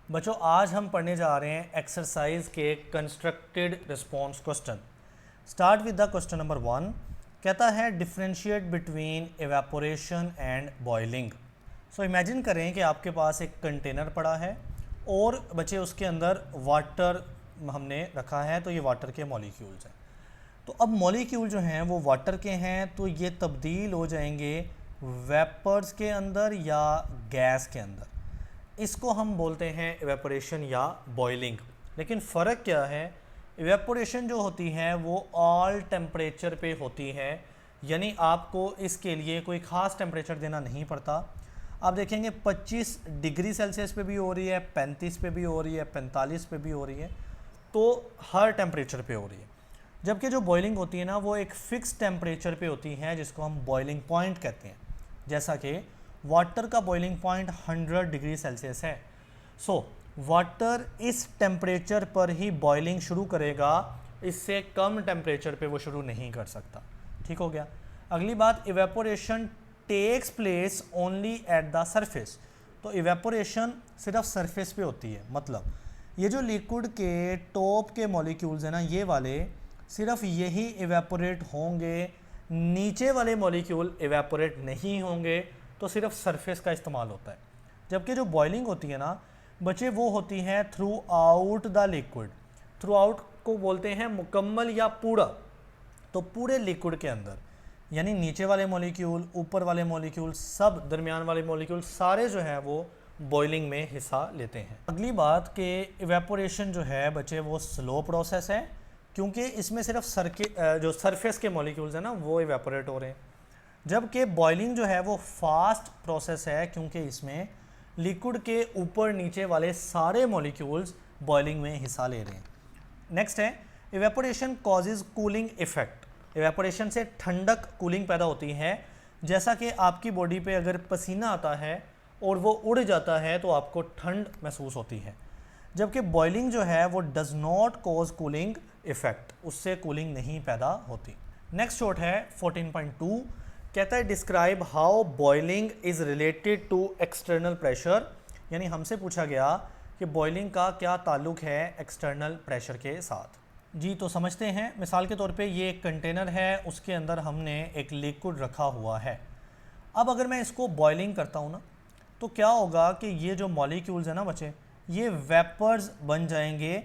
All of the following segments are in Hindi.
बच्चों आज हम पढ़ने जा रहे हैं एक्सरसाइज के constructed response question. Start with the question number 1। कहता है differentiate between evaporation and boiling. So imagine करें कि आपके पास एक कंटेनर पड़ा है और बच्चे उसके अंदर वाटर हमने रखा है, तो ये वाटर के मॉलिक्यूल्स हैं। तो अब मॉलिक्यूल जो हैं वो वाटर के हैं, तो ये तब्दील हो जाएंगे वेपर्स के अंदर या गैस के अंदर। इसको हम बोलते हैं इवेपोरेशन या बॉइलिंग। लेकिन फ़र्क क्या है, इवेपोरेशन जो होती है वो ऑल टेम्परेचर पे होती है, यानी आपको इसके लिए कोई ख़ास टेम्परेचर देना नहीं पड़ता। आप देखेंगे 25 डिग्री सेल्सियस पे भी हो रही है, 35 पे भी हो रही है, 45 पे भी हो रही है, तो हर टेम्परेचर पे हो रही है। जबकि जो बॉइलिंग होती है ना वो एक फ़िक्स टेम्परेचर पे होती है, जिसको हम बॉइलिंग पॉइंट कहते हैं। जैसा कि वाटर का बॉइलिंग पॉइंट 100 डिग्री सेल्सियस है। सो वाटर इस टेम्परेचर पर ही बॉइलिंग शुरू करेगा, इससे कम टेम्परेचर पे वो शुरू नहीं कर सकता। ठीक हो गया। अगली बात, evaporation takes place only at the surface. तो इवेपोरेशन सिर्फ सरफेस पे होती है, मतलब ये जो लिक्विड के टॉप के मॉलिक्यूल्स हैं ना, ये वाले सिर्फ यही इवेपोरेट होंगे, नीचे वाले मॉलिक्यूल इवेपोरेट नहीं होंगे, तो सिर्फ सरफेस का इस्तेमाल होता है। जबकि जो बॉइलिंग होती है ना बच्चे, वो होती है through out the liquid. Through out को बोलते हैं मुकम्मल या पूरा, तो पूरे लिक्विड के अंदर, यानी नीचे वाले मॉलिक्यूल, ऊपर वाले मॉलिक्यूल, सब दरमियान वाले मॉलिक्यूल सारे जो हैं वो बॉइलिंग में हिस्सा लेते हैं। अगली बात कि इवेपोरेशन जो है बच्चे वो स्लो प्रोसेस है, क्योंकि इसमें सिर्फ जो सरफेस के मॉलिक्यूल्स हैं ना वो इवेपोरेट हो रहे हैं। जबकि बॉइलिंग जो है वो फास्ट प्रोसेस है, क्योंकि इसमें लिक्विड के ऊपर नीचे वाले सारे मॉलिक्यूल्स बॉइलिंग में हिस्सा ले रहे हैं। नेक्स्ट है evaporation causes cooling effect. Evaporation से ठंडक, कूलिंग पैदा होती है। जैसा कि आपकी बॉडी पे अगर पसीना आता है और वो उड़ जाता है तो आपको ठंड महसूस होती है। जबकि बॉइलिंग जो है वो does not cause cooling effect, उससे कूलिंग नहीं पैदा होती। नेक्स्ट शॉर्ट है 14.2। कहता है describe how boiling is related to external pressure. यानी हमसे पूछा गया कि बॉइलिंग का क्या ताल्लुक है एक्सटर्नल प्रेशर के साथ। जी तो समझते हैं। मिसाल के तौर पे ये एक कंटेनर है, उसके अंदर हमने एक लिक्विड रखा हुआ है। अब अगर मैं इसको बॉइलिंग करता हूँ ना, तो क्या होगा कि ये जो मॉलिक्यूल्स हैं ना बच्चे, ये वेपर्स बन जाएंगे,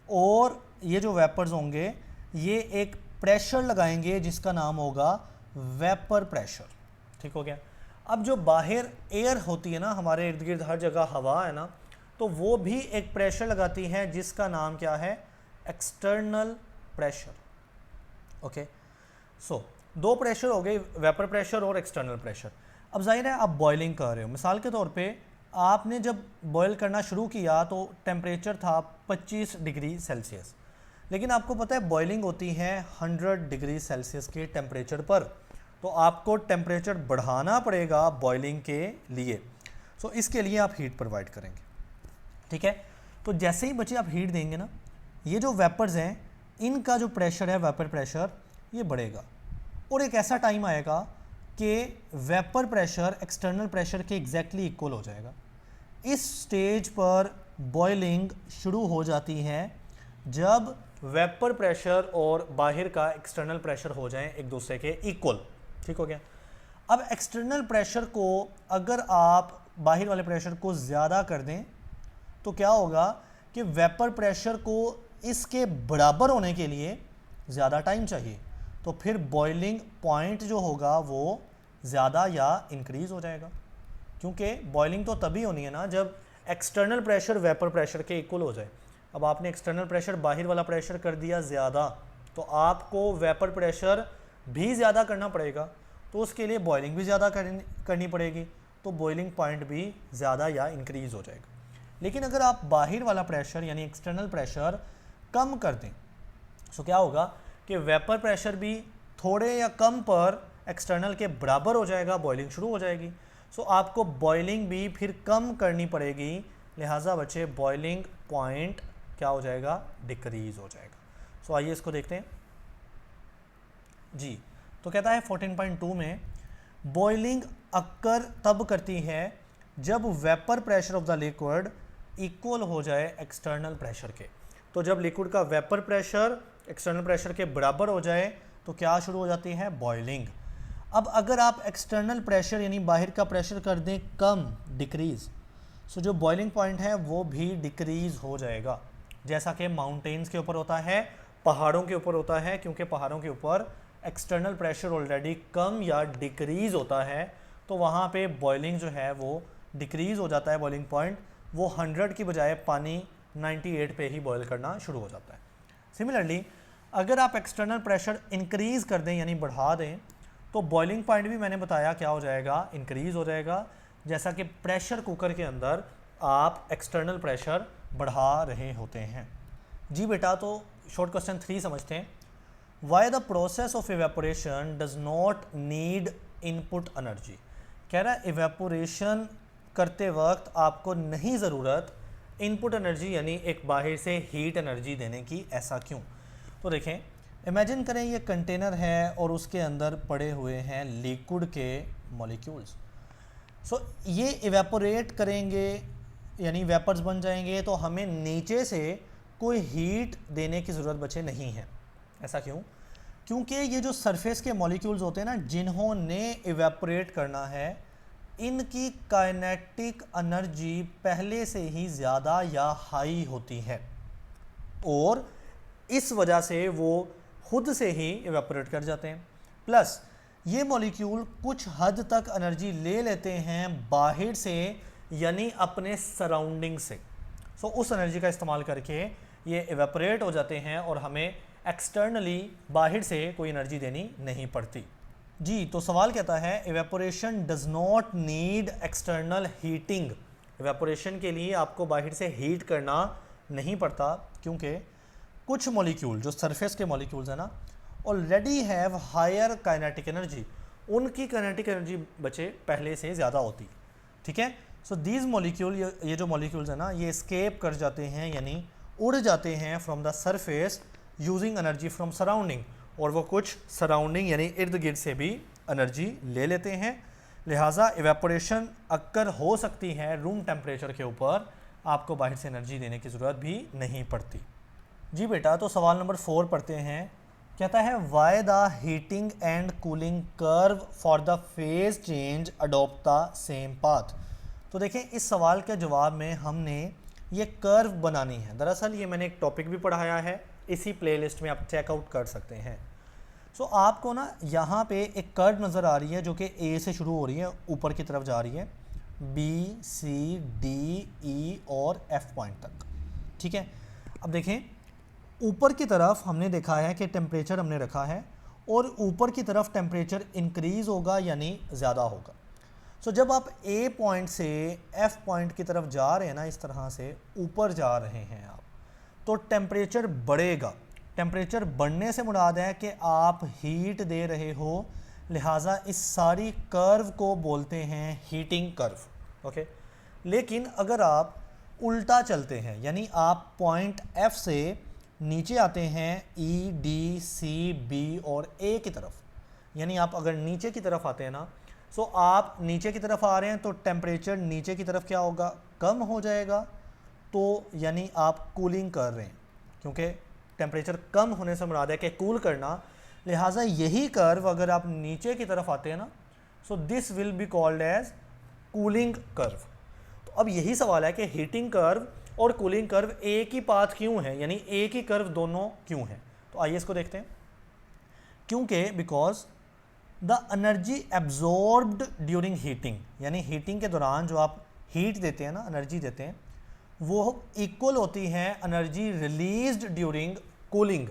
और ये जो वेपर्स होंगे ये एक प्रेशर लगाएंगे जिसका नाम होगा वेपर प्रेशर। ठीक हो गया। अब जो बाहर एयर होती है ना, हमारे इर्द गिर्द हर जगह हवा है ना, तो वो भी एक प्रेशर लगाती है जिसका नाम क्या है, एक्सटर्नल प्रेशर। ओके, सो दो प्रेशर हो गए, वेपर प्रेशर और एक्सटर्नल प्रेशर। अब जाहिर है आप बॉइलिंग कर रहे हो। मिसाल के तौर पे आपने जब बॉयल करना शुरू किया तो टेम्परेचर था 25 डिग्री सेल्सियस, लेकिन आपको पता है बॉइलिंग होती है 100 डिग्री सेल्सियस के टेम्परेचर पर, तो आपको टेम्परेचर बढ़ाना पड़ेगा बॉइलिंग के लिए। सो इसके लिए आप हीट प्रोवाइड करेंगे। ठीक है, तो जैसे ही बच्चे आप हीट देंगे ना, ये जो वेपर्स हैं इनका जो प्रेशर है, वेपर प्रेशर, ये बढ़ेगा, और एक ऐसा टाइम आएगा कि वेपर प्रेशर एक्सटर्नल प्रेशर के एग्जैक्टली इक्वल हो जाएगा। इस स्टेज पर बॉइलिंग शुरू हो जाती है जब वेपर प्रेशर और बाहर का एक्सटर्नल प्रेशर हो जाएं एक दूसरे के इक्वल। ठीक हो गया। अब एक्सटर्नल प्रेशर को अगर आप बाहर वाले प्रेशर को ज़्यादा कर दें तो क्या होगा कि वेपर प्रेशर को इसके बराबर होने के लिए ज़्यादा टाइम चाहिए, तो फिर बॉइलिंग पॉइंट जो होगा वो ज़्यादा या इंक्रीज़ हो जाएगा। क्योंकि बॉइलिंग तो तभी होनी है ना जब एक्सटर्नल प्रेशर वेपर प्रेशर के इक्वल हो जाए। अब आपने एक्सटर्नल प्रेशर, बाहर वाला प्रेशर कर दिया ज़्यादा, तो आपको वेपर प्रेशर भी ज़्यादा करना पड़ेगा, तो उसके लिए बॉइलिंग भी ज़्यादा करनी पड़ेगी, तो बॉइलिंग पॉइंट भी ज़्यादा या इंक्रीज़ हो जाएगा। लेकिन अगर आप बाहर वाला प्रेशर यानी एक्सटर्नल प्रेशर कम कर दें, तो क्या होगा कि वेपर प्रेशर भी थोड़े या कम पर एक्सटर्नल के बराबर हो जाएगा, बॉइलिंग शुरू हो जाएगी। सो आपको बॉइलिंग भी फिर कम करनी पड़ेगी, लिहाजा बच्चे बॉइलिंग पॉइंट क्या हो जाएगा, डिक्रीज़ हो जाएगा। सो आइए इसको देखते हैं जी। तो कहता है 14.2 में बॉइलिंग अक्कर तब करती है जब vapour pressure of the liquid equal हो जाए एक्सटर्नल प्रेशर के। तो जब लिक्विड का वेपर प्रेशर एक्सटर्नल प्रेशर के बराबर हो जाए तो क्या शुरू हो जाती है, बॉइलिंग। अब अगर आप एक्सटर्नल प्रेशर यानी बाहर का प्रेशर कर दें कम, डिक्रीज़, सो जो बॉइलिंग पॉइंट है वो भी डिक्रीज़ हो जाएगा, जैसा कि माउंटेन्स के ऊपर होता है, पहाड़ों के ऊपर होता है, क्योंकि पहाड़ों के ऊपर एक्सटर्नल प्रेशर ऑलरेडी कम या डिक्रीज़ होता है, तो वहाँ पे बॉइलिंग जो है वो डिक्रीज़ हो जाता है, बॉइलिंग पॉइंट वो 100 की बजाय पानी 98 पे ही बॉयल करना शुरू हो जाता है। सिमिलरली अगर आप एक्सटर्नल प्रेशर इंक्रीज़ कर दें यानी बढ़ा दें तो बॉइलिंग पॉइंट भी मैंने बताया क्या हो जाएगा, इंक्रीज़ हो जाएगा, जैसा कि प्रेशर कुकर के अंदर आप एक्सटर्नल प्रेशर बढ़ा रहे होते हैं। जी बेटा, तो शॉर्ट क्वेश्चन 3 समझते हैं। Why the process of evaporation does not need input energy. कह रहा है इवेपोरेशन करते वक्त आपको नहीं ज़रूरत इनपुट एनर्जी यानी एक बाहर से हीट एनर्जी देने की, ऐसा क्यों? तो देखें, इमेजिन करें ये कंटेनर है और उसके अंदर पड़े हुए हैं लिक्विड के मॉलिक्यूल्स। सो ये इवेपोरेट करेंगे यानी वेपर्स बन जाएंगे, तो हमें नीचे से कोई हीट देने की ज़रूरत बचे नहीं है। ऐसा क्यों? क्योंकि ये जो सरफेस के मॉलिक्यूल्स होते हैं ना, जिन्होंने इवेपोरेट करना है, इनकी काइनेटिक एनर्जी पहले से ही ज़्यादा या हाई होती है और इस वजह से वो खुद से ही इवेपोरेट कर जाते हैं। प्लस ये मॉलिक्यूल कुछ हद तक एनर्जी ले लेते हैं बाहर से यानी अपने सराउंडिंग से। सो उस एनर्जी का इस्तेमाल करके ये इवेपोरेट हो जाते हैं और हमें एक्सटर्नली बाहर से कोई एनर्जी देनी नहीं पड़ती। जी, तो सवाल कहता है evaporation does not need external heating. Evaporation के लिए आपको बाहर से हीट करना नहीं पड़ता, क्योंकि कुछ मॉलिक्यूल जो सरफेस के मॉलिक्यूल्स हैं ना, already have higher kinetic energy, उनकी काइनेटिक एनर्जी बचे पहले से ज़्यादा होती। ठीक है, सो दीज मॉलिक्यूल, ये जो मॉलिक्यूल्स हैं ना, ये एस्केप कर जाते हैं यानी उड़ जाते हैं from the surface using energy from surrounding, और वो कुछ सराउंडिंग यानी इर्द गिर्द से भी एनर्जी ले लेते हैं। लिहाजा इवेपोरेशन अक्कर हो सकती है रूम टेम्परेचर के ऊपर, आपको बाहर से एनर्जी देने की ज़रूरत भी नहीं पड़ती। जी बेटा, तो सवाल नंबर 4 पढ़ते हैं। कहता है why the heating and cooling curve for the phase change adopt the same path. तो देखें, इस सवाल के जवाब में हमने ये कर्व बनानी है। दरअसल ये मैंने एक टॉपिक भी पढ़ाया है, इसी प्लेलिस्ट में आप चेकआउट कर सकते हैं। सो आपको ना यहाँ पे एक कर्व नज़र आ रही है जो कि ए से शुरू हो रही है, ऊपर की तरफ जा रही है, बी सी डी ई और एफ पॉइंट तक। ठीक है, अब देखें, ऊपर की तरफ हमने देखा है कि टेम्परेचर हमने रखा है और ऊपर की तरफ टेम्परेचर इंक्रीज़ होगा यानी ज़्यादा होगा। सो जब आप ए पॉइंट से एफ पॉइंट की तरफ जा रहे हैं ना, इस तरह से ऊपर जा रहे हैं आप, तो टेम्परेचर बढ़ेगा। टेम्परेचर बढ़ने से मुराद है कि आप हीट दे रहे हो, लिहाजा इस सारी कर्व को बोलते हैं हीटिंग कर्व। ओके, लेकिन अगर आप उल्टा चलते हैं यानी आप पॉइंट एफ से नीचे आते हैं ई डी सी बी और ए की तरफ, यानी आप अगर नीचे की तरफ आते हैं ना, सो आप नीचे की तरफ आ रहे हैं तो टेम्परेचर नीचे की तरफ क्या होगा, कम हो जाएगा, तो यानी आप कूलिंग कर रहे हैं, क्योंकि टेम्परेचर कम होने से मुराद है कि कूल करना। लिहाजा यही कर्व अगर आप नीचे की तरफ आते हैं ना, so this will be called as cooling curve. तो अब यही सवाल है कि हीटिंग कर्व और कूलिंग कर्व एक ही पाथ क्यों है, यानी एक ही कर्व दोनों क्यों है। तो आइए इसको देखते हैं। क्योंकि because the energy absorbed during heating, यानी हीटिंग के दौरान जो आप हीट देते हैं ना, एनर्जी देते हैं, वो इक्वल होती है एनर्जी रिलीज्ड ड्यूरिंग कूलिंग।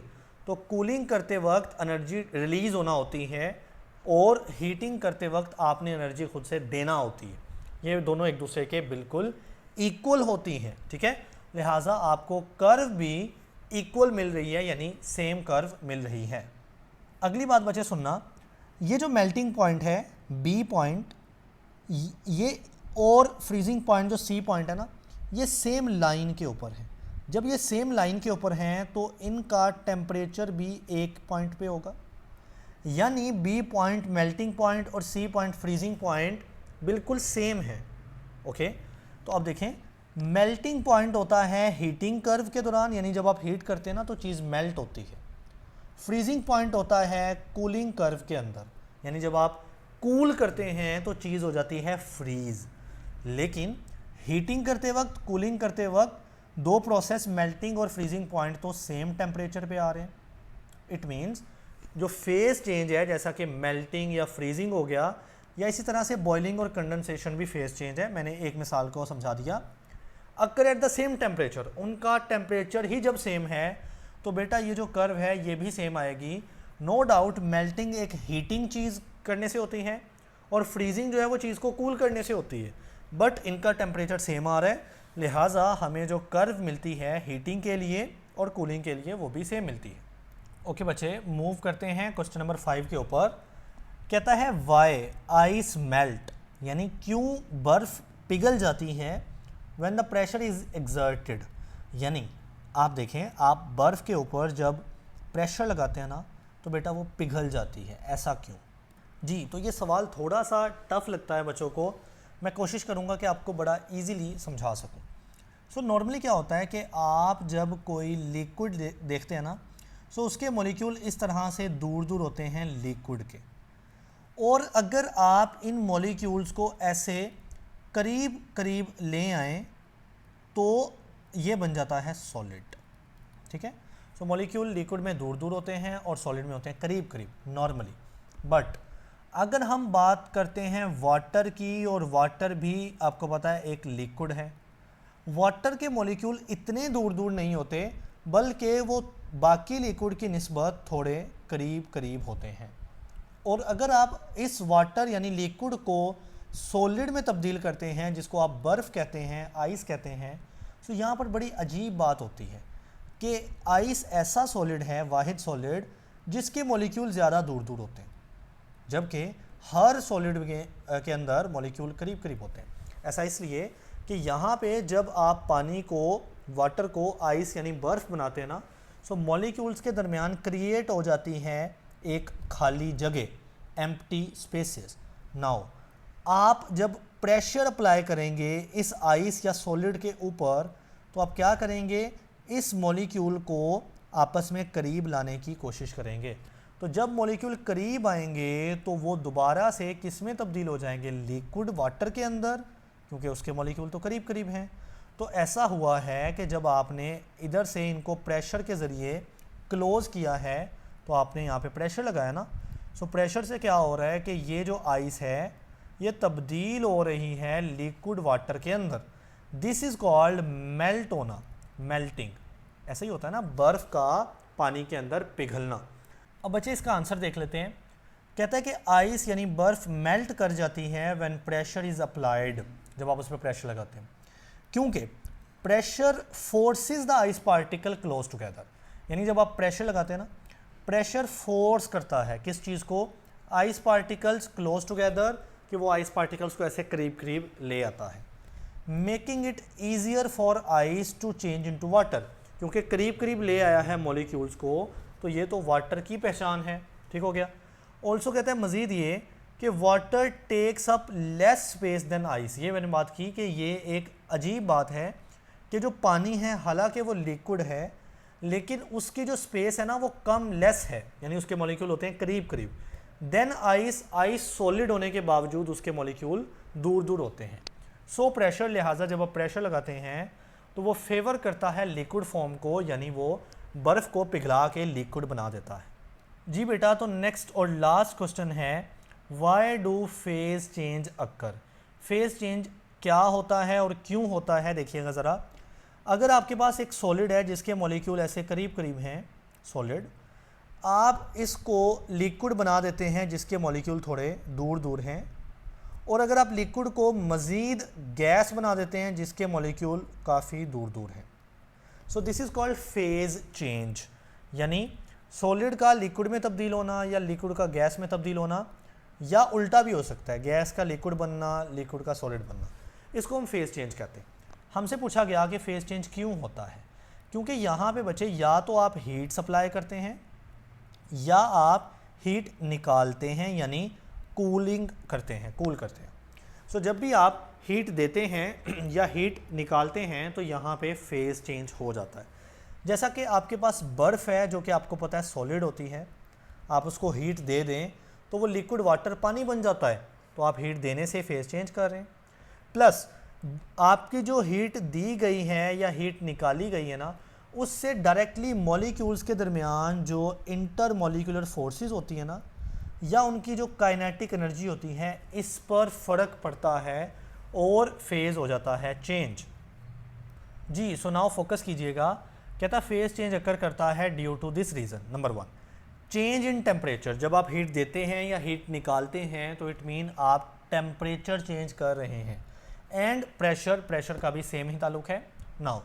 तो कूलिंग करते वक्त एनर्जी रिलीज़ होना होती है और हीटिंग करते वक्त आपने एनर्जी खुद से देना होती है। ये दोनों एक दूसरे के बिल्कुल इक्वल होती हैं। ठीक है, लिहाजा आपको कर्व भी इक्वल मिल रही है यानी सेम कर्व मिल रही है। अगली बात बच्चे सुनना, ये जो मेल्टिंग पॉइंट है बी पॉइंट, ये और फ्रीजिंग पॉइंट जो सी पॉइंट है ना, ये सेम लाइन के ऊपर है। जब ये सेम लाइन के ऊपर हैं तो इनका टेम्परेचर भी एक पॉइंट पे होगा, यानी बी पॉइंट मेल्टिंग पॉइंट और सी पॉइंट फ्रीजिंग पॉइंट बिल्कुल सेम है। ओके, तो अब देखें, मेल्टिंग पॉइंट होता है हीटिंग कर्व के दौरान, यानी जब आप हीट करते हैं ना तो चीज़ मेल्ट होती है। फ्रीजिंग पॉइंट होता है कूलिंग कर्व के अंदर, यानी जब आप कूल करते हैं तो चीज़ हो जाती है फ्रीज। लेकिन हीटिंग करते वक्त, कूलिंग करते वक्त दो प्रोसेस मेल्टिंग और फ्रीजिंग पॉइंट तो सेम टेम्परेचर पे आ रहे हैं। इट मीन्स जो फेज चेंज है, जैसा कि मेल्टिंग या फ्रीजिंग हो गया, या इसी तरह से बॉइलिंग और कंडेंसेशन भी फेज चेंज है, मैंने एक मिसाल को समझा दिया। अगर एट द सेम टेम्परेचर, उनका टेम्परेचर ही जब सेम है तो बेटा ये जो कर्व है ये भी सेम आएगी। नो डाउट मेल्टिंग एक हीटिंग चीज़ करने से होती है और फ्रीजिंग जो है वो चीज़ को कूल करने से होती है, बट इनका टेम्परेचर सेम आ रहा है, लिहाजा हमें जो कर्व मिलती है हीटिंग के लिए और कूलिंग के लिए वो भी सेम मिलती है। ओके बच्चे, मूव करते हैं क्वेश्चन नंबर 5 के ऊपर। कहता है वाई आइस मेल्ट, यानी क्यों बर्फ़ पिघल जाती है when the pressure is exerted. यानी आप देखें, आप बर्फ़ के ऊपर जब प्रेशर लगाते हैं ना तो बेटा वो पिघल जाती है, ऐसा क्यों? जी, तो ये सवाल थोड़ा सा टफ लगता है बच्चों को, मैं कोशिश करूँगा कि आपको बड़ा इजीली समझा सकूँ। सो नॉर्मली क्या होता है कि आप जब कोई लिक्विड देखते हैं ना, सो उसके मॉलिक्यूल इस तरह से दूर दूर होते हैं लिक्विड के, और अगर आप इन मॉलिक्यूल्स को ऐसे करीब करीब ले आएँ तो ये बन जाता है सॉलिड। ठीक है, सो मॉलिक्यूल लिक्विड में दूर दूर होते हैं और सॉलिड में होते हैं करीब करीब नॉर्मली। बट अगर हम बात करते हैं वाटर की, और वाटर भी आपको पता है एक लिक्विड है, वाटर के मॉलिक्यूल इतने दूर दूर नहीं होते, बल्कि वो बाकी लिक्विड की निस्बत थोड़े करीब करीब होते हैं। और अगर आप इस वाटर यानी लिक्विड को सॉलिड में तब्दील करते हैं, जिसको आप बर्फ़ कहते हैं, आइस कहते हैं, तो यहाँ पर बड़ी अजीब बात होती है कि आइस ऐसा सॉलिड है, वाहिद सॉलिड, जिसके मॉलिक्यूल ज़्यादा दूर दूर होते हैं, जबकि हर सॉलिड के अंदर मॉलिक्यूल करीब करीब होते हैं। ऐसा इसलिए कि यहाँ पे जब आप पानी को, वाटर को आइस यानी बर्फ़ बनाते हैं ना, सो मॉलिक्यूल्स के दरमियान क्रिएट हो जाती है एक खाली जगह, एम्प्टी स्पेसेस। नाउ आप जब प्रेशर अप्लाई करेंगे इस आइस या सॉलिड के ऊपर, तो आप क्या करेंगे, इस मॉलिक्यूल को आपस में करीब लाने की कोशिश करेंगे। तो जब मॉलिक्यूल करीब आएंगे तो वो दोबारा से किस में तब्दील हो जाएंगे, लिक्विड वाटर के अंदर, क्योंकि उसके मॉलिक्यूल तो करीब करीब हैं। तो ऐसा हुआ है कि जब आपने इधर से इनको प्रेशर के ज़रिए क्लोज़ किया है, तो आपने यहाँ पे प्रेशर लगाया ना, सो प्रेशर से क्या हो रहा है कि ये जो आइस है ये तब्दील हो रही है लिक्विड वाटर के अंदर। दिस इज़ कॉल्ड मेल्ट होना, मेल्टिंग। ऐसा ही होता है ना बर्फ़ का पानी के अंदर पिघलना। अब बच्चे इसका आंसर देख लेते हैं। कहता है कि आइस यानी बर्फ़ मेल्ट कर जाती है व्हेन प्रेशर इज़ अप्लाइड, जब आप उस पर प्रेशर लगाते हैं, क्योंकि pressure forces the ice particle close together. यानी जब आप प्रेशर लगाते हैं ना, प्रेशर फोर्स करता है किस चीज़ को, आइस पार्टिकल्स क्लोज टुगेदर, कि वो आइस पार्टिकल्स को ऐसे करीब करीब ले आता है, making it easier for ice to change into water. क्योंकि करीब करीब ले आया है मॉलिक्यूल्स को, तो ये तो वाटर की पहचान है। ठीक हो गया। ऑल्सो कहते हैं मज़ीद ये कि water takes up less space than ice. ये मैंने बात की कि ये एक अजीब बात है कि जो पानी है, हालांकि वो लिक्विड है, लेकिन उसकी जो स्पेस है ना वो कम, लेस है, यानी उसके मॉलिक्यूल होते हैं करीब करीब। देन आइस, आइस सॉलिड होने के बावजूद उसके मॉलिक्यूल दूर दूर होते हैं। सो प्रेशर, लिहाजा जब आप प्रेशर लगाते हैं तो वो फेवर करता है लिक्विड फॉर्म को, यानी वो बर्फ़ को पिघला के लिक्विड बना देता है। जी बेटा, तो नेक्स्ट और लास्ट क्वेश्चन है, why do phase change occur. Phase change क्या होता है और क्यों होता है, देखिएगा ज़रा। अगर आपके पास एक सॉलिड है जिसके मॉलिक्यूल ऐसे करीब करीब हैं, सॉलिड, आप इसको लिक्विड बना देते हैं जिसके मॉलिक्यूल थोड़े दूर दूर हैं, और अगर आप लिक्विड को मज़ीद गैस बना देते हैं जिसके मॉलिक्यूल काफ़ी दूर दूर हैं। So this is called phase change, यानी सॉलिड का लिक्विड में तब्दील होना या लिक्विड का गैस में तब्दील होना, या उल्टा भी हो सकता है, गैस का लिक्विड बनना, लिक्विड का सॉलिड बनना। इसको हम फेज चेंज कहते हैं। हमसे पूछा गया कि फेज चेंज क्यों होता है, क्योंकि यहाँ पे बच्चे या तो आप हीट सप्लाई करते हैं या आप हीट निकालते हैं, यानी कूलिंग करते हैं, कूल करते हैं। सो जब भी आप हीट देते हैं या हीट निकालते हैं तो यहाँ पे फेज़ चेंज हो जाता है। जैसा कि आपके पास बर्फ़ है जो कि आपको पता है सॉलिड होती है, आप उसको हीट दे दें तो वो लिक्विड वाटर पानी बन जाता है, तो आप हीट देने से फेज़ चेंज कर रहे हैं। प्लस आपकी जो हीट दी गई है या हीट निकाली गई है ना, उससे डायरेक्टली मॉलिक्यूल्स के दरमियान जो इंटर मॉलिक्यूलर फोर्सेस होती है ना, या उनकी जो काइनेटिक एनर्जी होती है, इस पर फ़र्क पड़ता है और फेज़ हो जाता है चेंज। जी, सो नाउ फोकस कीजिएगा। कहता फेज़ चेंज अकर करता है due to this reason. Number 1, change in temperature. जब आप हीट देते हैं या हीट निकालते हैं तो इट मीन आप टेम्परेचर चेंज कर रहे हैं। एंड प्रेशर का भी सेम ही ताल्लुक है। नाउ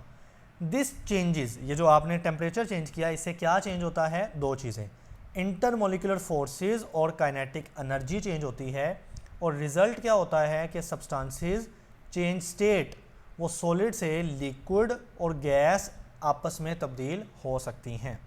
दिस चेंजेस, ये जो आपने टेम्परेचर चेंज किया, इससे क्या चेंज होता है? दो चीज़ें, इंटर मॉलिक्यूलर फोर्सेस और काइनेटिक एनर्जी चेंज होती है। और रिजल्ट क्या होता है कि सब्सटेंसेस चेंज स्टेट, वो सॉलिड से लिक्विड और गैस आपस में तब्दील हो सकती हैं।